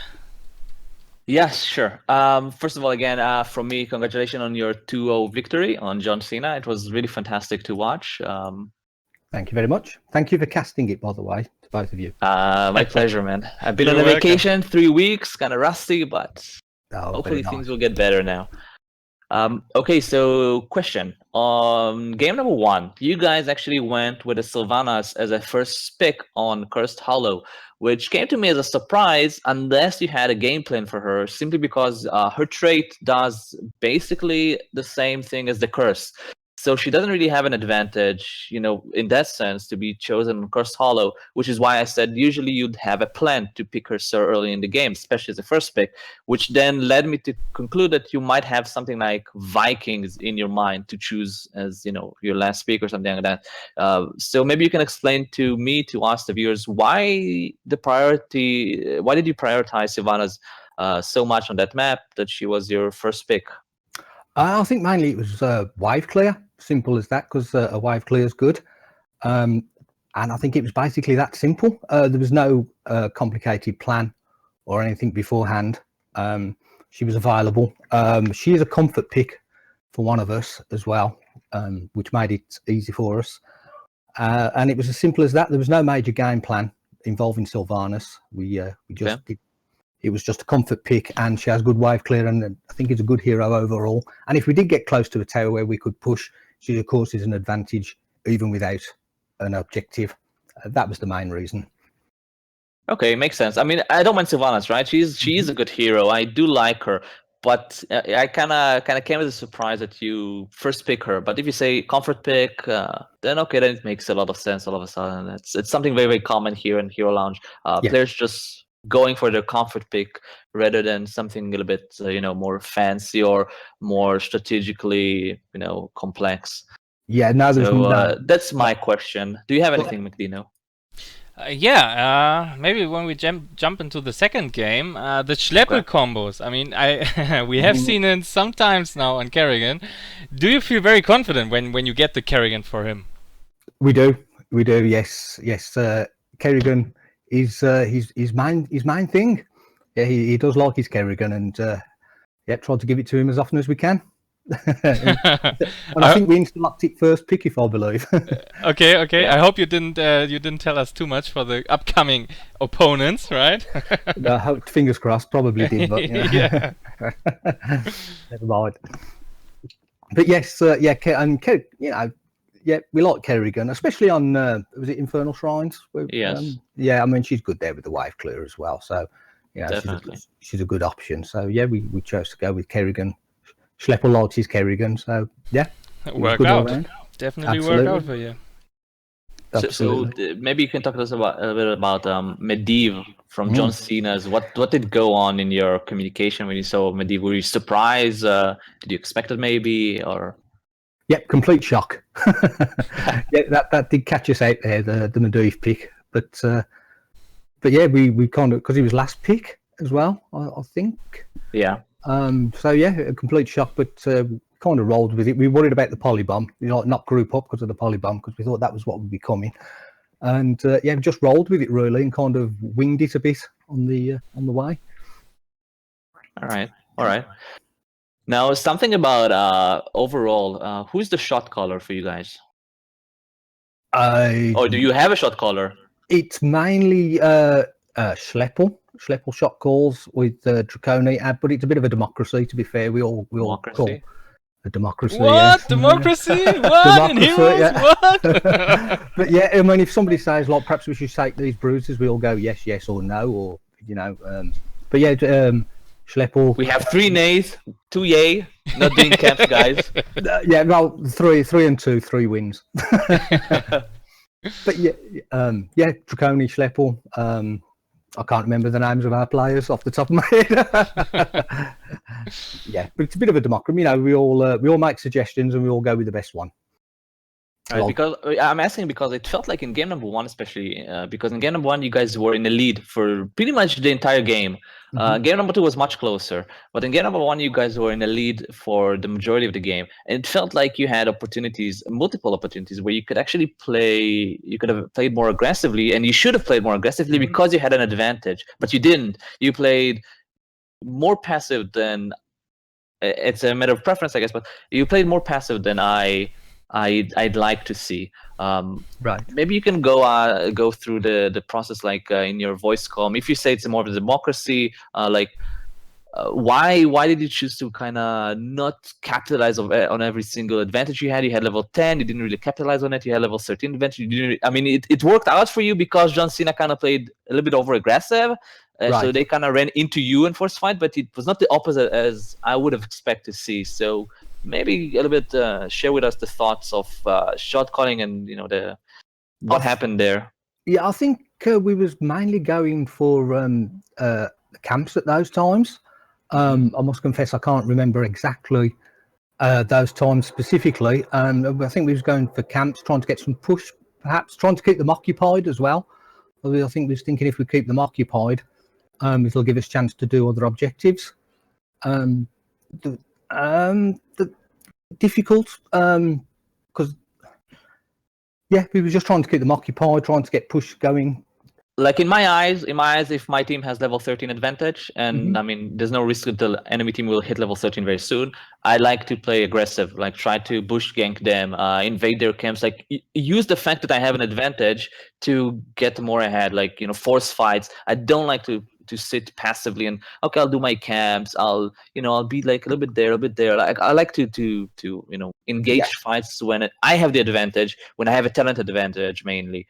Yes, sure. First of all, again, from me, congratulations on your 2-0 victory on John Cena. It was really fantastic to watch. Thank you very much. Thank you for casting it, by the way, to both of you. My pleasure, man. I've been on You're a welcome. vacation, 3 weeks, kind of rusty, but Oh, hopefully very nice. things will get better now. Okay, so question. On game number 1, you guys actually went with a Sylvanas as a first pick on Cursed Hollow, which came to me as a surprise unless you had a game plan for her, simply because her trait does basically the same thing as the curse. So she doesn't really have an advantage, in that sense, to be chosen on Cursed Hollow, which is why I said usually you'd have a plan to pick her so early in the game, especially as a first pick, which then led me to conclude that you might have something like Vikings in your mind to choose as, your last pick or something like that. So maybe you can explain to me, to us, the viewers, why did you prioritize Sylvanas so much on that map that she was your first pick? I think mainly it was wave clear, simple as that, because a wave clear is good. And I think it was basically that simple. There was no complicated plan or anything beforehand. She was available. She is a comfort pick for one of us as well, which made it easy for us. And it was as simple as that. There was no major game plan involving Sylvanas. We just did. It was just a comfort pick, and she has good wave clear, and I think it's a good hero overall. And if we did get close to a tower where we could push, she of course is an advantage even without an objective. That was the main reason. Okay, makes sense. I mean, I don't mind Sylvanas, right? She is a good hero. I do like her, but I kind of came as a surprise that you first pick her. But if you say comfort pick, then okay, then it makes a lot of sense all of a sudden. It's something very, very common here in Hero Lounge. Players just going for their comfort pick rather than something a little bit more fancy or more strategically complex. Yeah, no, so that's my question. Do you have anything, MacDino? Maybe when we jump into the second game, the Schleppel combos. I mean, we have seen it sometimes now on Kerrigan. Do you feel very confident when you get the Kerrigan for him? We do. Yes. Kerrigan is his main thing. Yeah, he does like his Kerrigan, and try to give it to him as often as we can. And I think we insta-locked it first pick, if I believe. Okay. Yeah. I hope you didn't tell us too much for the upcoming opponents, right? No, fingers crossed, probably did, but yeah. Never mind. But yes, we like Kerrigan, especially on was it Infernal Shrines? Yes. I mean, she's good there with the wave clear as well. So she's a good option. So we chose to go with Kerrigan. Schleppel likes his Kerrigan, so work out. Definitely work out for you. So maybe you can talk to us a little bit about Medivh from John Cenas. What did go on in your communication when you saw Medivh? Were you surprised? Did you expect it maybe, or? Yep, complete shock. That did catch us out there, the Medivh pick, but we kind of, because he was last pick as well, I think. Yeah. A complete shock, but kind of rolled with it. We worried about the polybomb, not group up because of the polybomb, because we thought that was what would be coming, and just rolled with it really, and kind of winged it a bit on the way. All right. Now, something about overall, who's the shot caller for you guys? Do you have a shot caller? It's mainly Schleppel shot calls with Draconi, but it's a bit of a democracy, to be fair. We all call a democracy. What? Yes. Democracy? What? In Heroes? What? But I mean, if somebody says, like, perhaps we should take these bruises, we all go yes or no, or Schleppel. We have 3 nays, 2 yay, not doing camps, guys. 3 and 2, 3 wins. But Draconi, Schleppel. I can't remember the names of our players off the top of my head. But it's a bit of a democracy. We all make suggestions and we all go with the best one. Right, because I'm asking because it felt like in game number 1, especially because in game number 1 you guys were in the lead for pretty much the entire game. Game number 2 was much closer, but in game number 1 you guys were in the lead for the majority of the game, and it felt like you had multiple opportunities where you could actually play. You could have played more aggressively, and you should have played more aggressively because you had an advantage, but you didn't. You played more passive than. It's a matter of preference, I guess, but you played more passive than I'd like to see. Right. Maybe you can go through the process, like in your voice column. If you say it's more of a democracy, why did you choose to kind of not capitalize on every single advantage you had? You had level 10, you didn't really capitalize on it. You had level 13 advantage. You didn't. I mean, it worked out for you because John Cena kind of played a little bit over aggressive. So Right. they kind of ran into you in first fight, but it was not the opposite as I would have expected to see. So maybe a little bit share with us the thoughts of shot calling and what happened there. Yeah, I think we was mainly going for the camps at those times. I must confess I can't remember exactly those times specifically. I think we was going for camps, trying to get some push, perhaps trying to keep them occupied as well. I think we was thinking if we keep them occupied, it'll give us a chance to do other objectives. The difficult because we were just trying to keep them occupied, trying to get push going. Like in my eyes, if my team has level 13 advantage, and I mean, there's no risk that the enemy team will hit level 13 very soon. I like to play aggressive, like try to bush gank them, invade their camps, like use the fact that I have an advantage to get more ahead, like force fights. I don't like to sit passively and okay, I'll do my camps. I'll be like a little bit there, a bit there. Like I like to engage fights when I have the advantage, when I have a talent advantage mainly.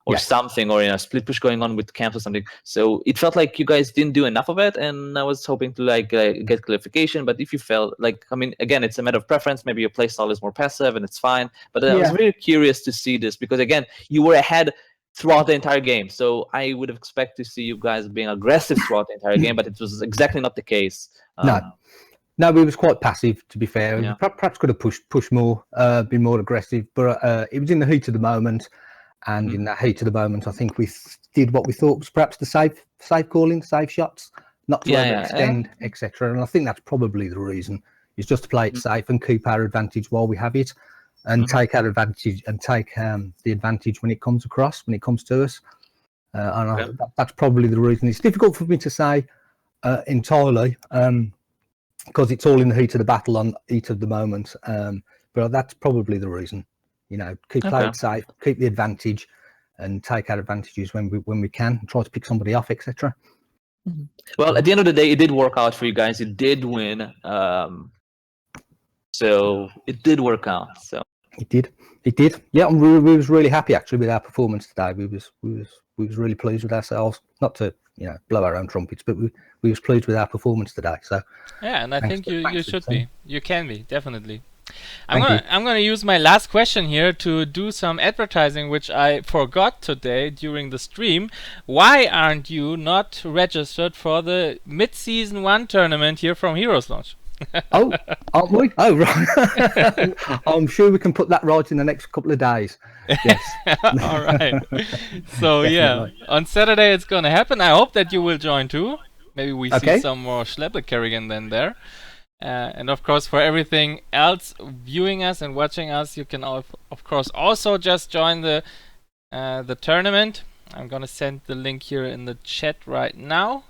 Or something, or split push going on with camps or something. So it felt like you guys didn't do enough of it, and I was hoping to get clarification. But if you felt like, I mean, again, it's a matter of preference. Maybe your playstyle is more passive, and it's fine. But I was very curious to see this because again, you were ahead throughout the entire game. So I would have expected to see you guys being aggressive throughout the entire game, but it was exactly not the case. No, we was quite passive, to be fair. Yeah. Perhaps could have pushed more, been more aggressive, but it was in the heat of the moment. And in that heat of the moment, I think we did what we thought was perhaps the safe calling, safe shots, not to overextend, etc. And I think that's probably the reason, is just to play it safe and keep our advantage while we have it, and take our advantage and take the advantage when it comes across, when it comes to us. That's probably the reason. It's difficult for me to say entirely because it's all in the heat of the battle, on heat of the moment. But that's probably the reason. Keep play it safe, keep the advantage, and take our advantages when we can. Try to pick somebody off, etc. Well, at the end of the day, it did work out for you guys. You did win, so it did work out. So it did. Yeah, and we was really happy actually with our performance today. We was really pleased with ourselves. Not to blow our own trumpets, but we was pleased with our performance today. So yeah, and I think you should be. You can be, definitely. I'm gonna use my last question here to do some advertising, which I forgot today during the stream. Why aren't you not registered for the mid-season 1 tournament here from Heroes Launch? Oh, aren't we? Oh, right. I'm sure we can put that right in the next couple of days. Yes. All right. So yeah, on Saturday it's gonna happen. I hope that you will join too. Maybe we see some more Schleppe Kerrigan then there. And of course, for everything else, viewing us and watching us, you can of course also just join the tournament. I'm gonna send the link here in the chat right now.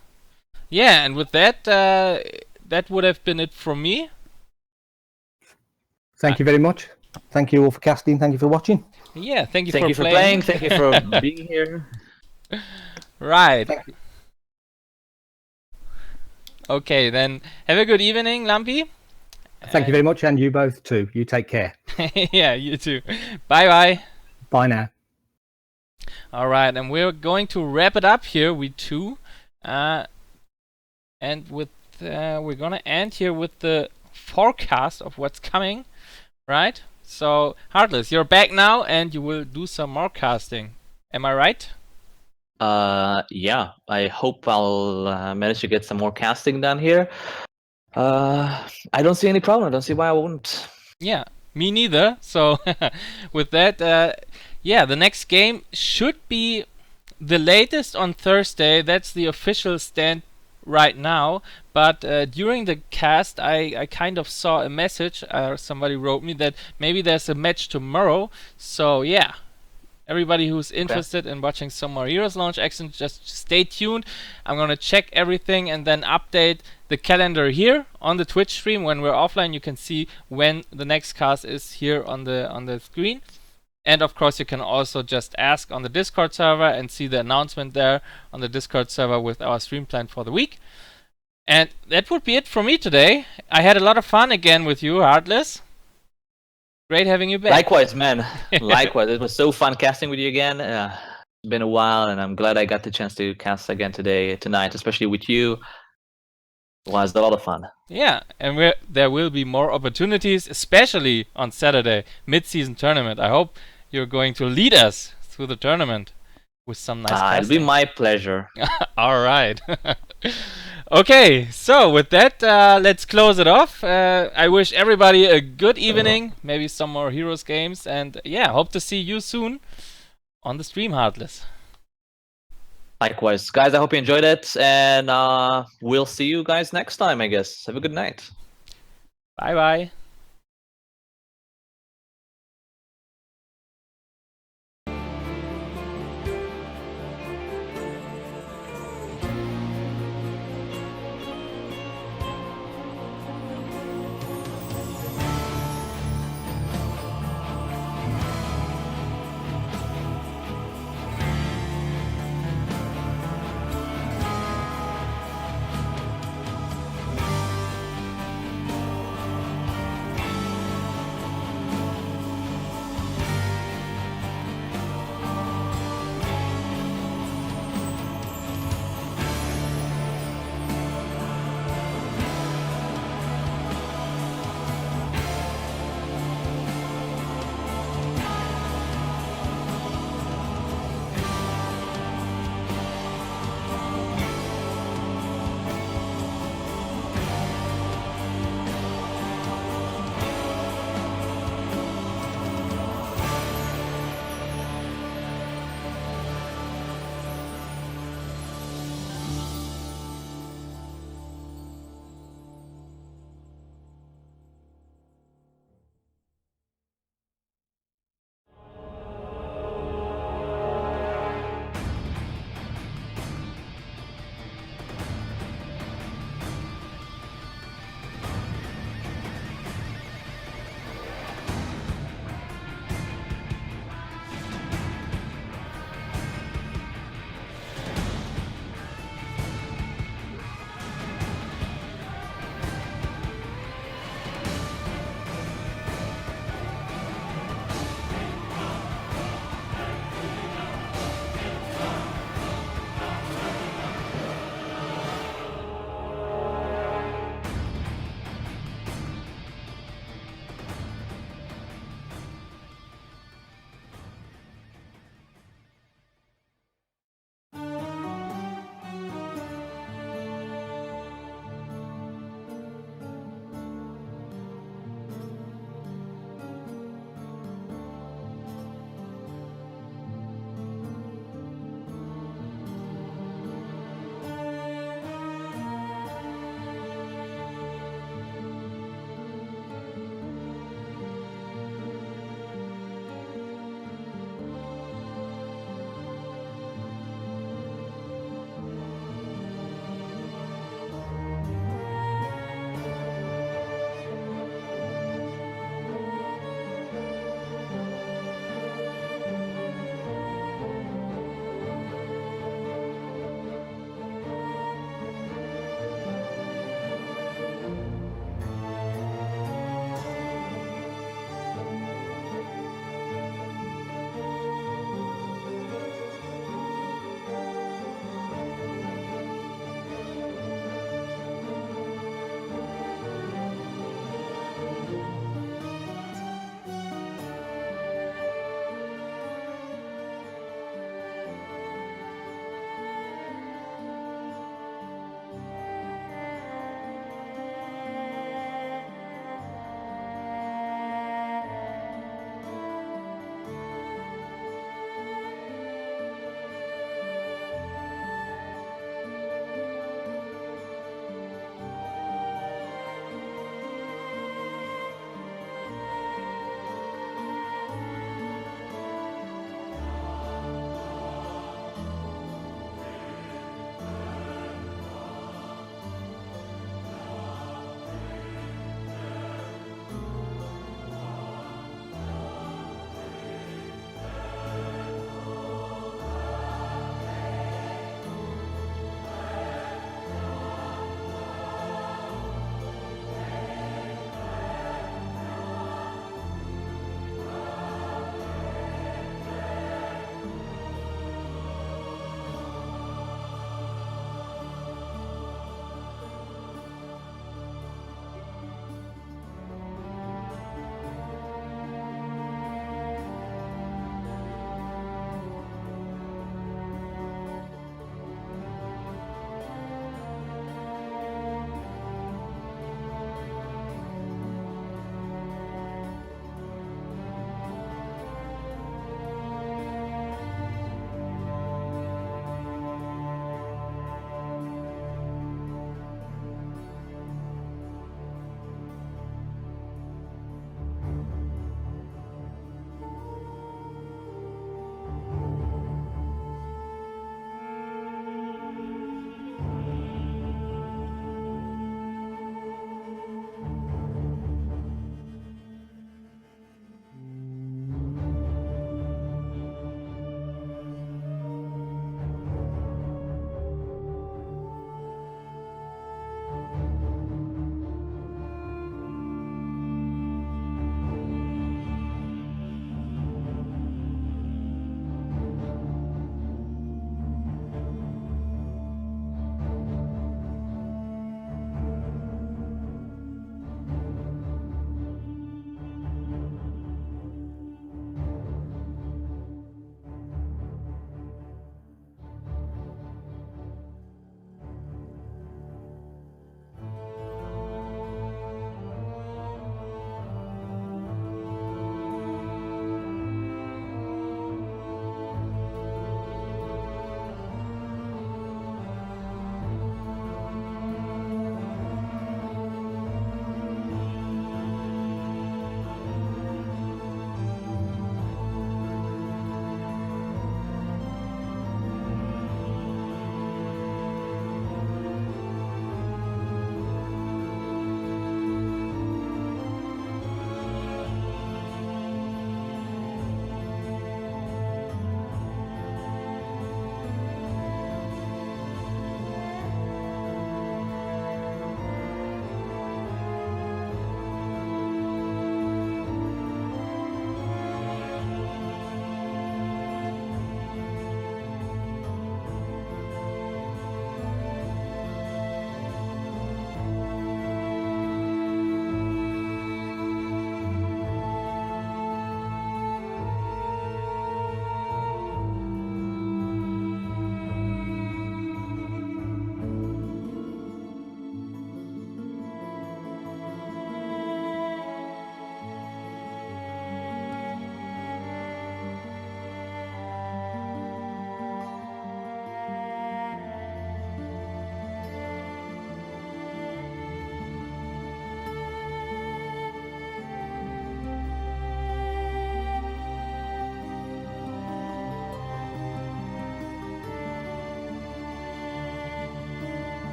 Yeah, and with that, that would have been it from me. Thank you very much. Thank you all for casting. Thank you for watching. Yeah, thank you for playing. Thank you for being here. Right. Okay, then have a good evening, Lumpy. Thank you very much, and you both too. You take care. Yeah, you too. Bye-bye. Bye now. All right, and we're going to wrap it up here, we two. And with we're gonna end here with the forecast of what's coming, right? So, Heartless, you're back now, and you will do some more casting. Am I right? Yeah, I hope I'll manage to get some more casting done here. I don't see any problem. I don't see why I wouldn't. Yeah, me neither. So with that, yeah, the next game should be the latest on Thursday. That's the official stand right now. But during the cast, I kind of saw a message. Somebody wrote me that maybe there's a match tomorrow. So yeah. Everybody who's interested in watching some more Heroes Launch action, just stay tuned. I'm gonna check everything and then update the calendar here on the Twitch stream. When we're offline, you can see when the next cast is here on the screen. And of course, you can also just ask on the Discord server and see the announcement there on the Discord server with our stream plan for the week. And that would be it for me today. I had a lot of fun again with you, Heartless. Great having you back. Likewise, man. Likewise. It was so fun casting with you again. It's been a while, and I'm glad I got the chance to cast again tonight, especially with you. It was a lot of fun. Yeah, and there will be more opportunities, especially on Saturday, mid-season tournament. I hope you're going to lead us through the tournament with some nice casting. It'll be my pleasure. All right. Okay, so with that, let's close it off. I wish everybody a good evening, maybe some more Heroes games, and yeah, hope to see you soon on the stream, Heartless. Likewise. Guys, I hope you enjoyed it, and we'll see you guys next time, I guess. Have a good night. Bye-bye.